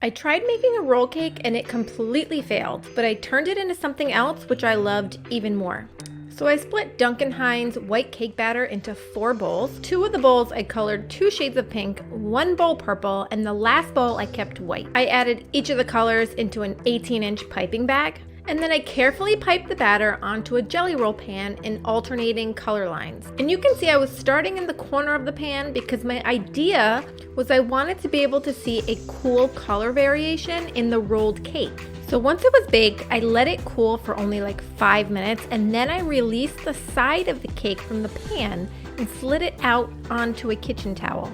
I tried making a roll cake and it completely failed, but I turned it into something else which I loved even more. So I split Duncan Hines white cake batter into 4 bowls. 2 of the bowls I colored 2 shades of pink, 1 bowl purple, and the last bowl I kept white. I added each of the colors into an 18-inch piping bag. And then I carefully piped the batter onto a jelly roll pan in alternating color lines. And you can see I was starting in the corner of the pan because my idea was I wanted to be able to see a cool color variation in the rolled cake. So once it was baked, I let it cool for only like 5 minutes, and then I released the side of the cake from the pan and slid it out onto a kitchen towel.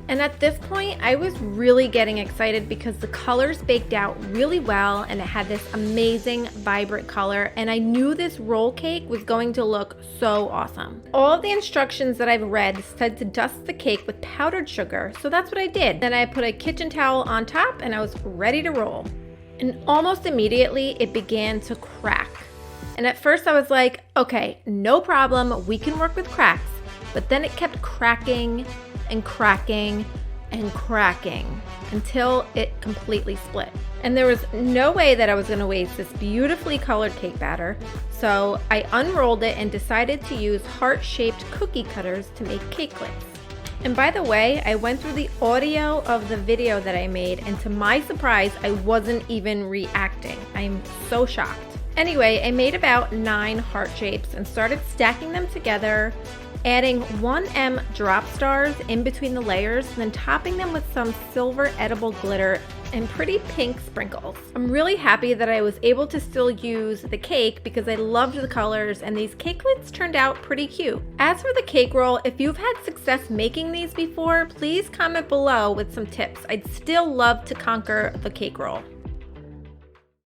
And at this point, I was really getting excited because the colors baked out really well and it had this amazing, vibrant color, and I knew this roll cake was going to look so awesome. All of the instructions that I've read said to dust the cake with powdered sugar, so that's what I did. Then I put a kitchen towel on top and I was ready to roll. And almost immediately, it began to crack. And at first I was like, okay, no problem, we can work with cracks. But then it kept cracking and cracking and cracking until it completely split. And there was no way that I was going to waste this beautifully colored cake batter, so I unrolled it and decided to use heart-shaped cookie cutters to make cakelets. And by the way, I went through the audio of the video that I made, and to my surprise, I wasn't even reacting. I'm so shocked. Anyway, I made about 9 heart shapes and started stacking them together, adding 1M drop stars in between the layers, and then topping them with some silver edible glitter and pretty pink sprinkles. I'm really happy that I was able to still use the cake because I loved the colors, and these cakelets turned out pretty cute. As for the cake roll, if you've had success making these before, please comment below with some tips. I'd still love to conquer the cake roll.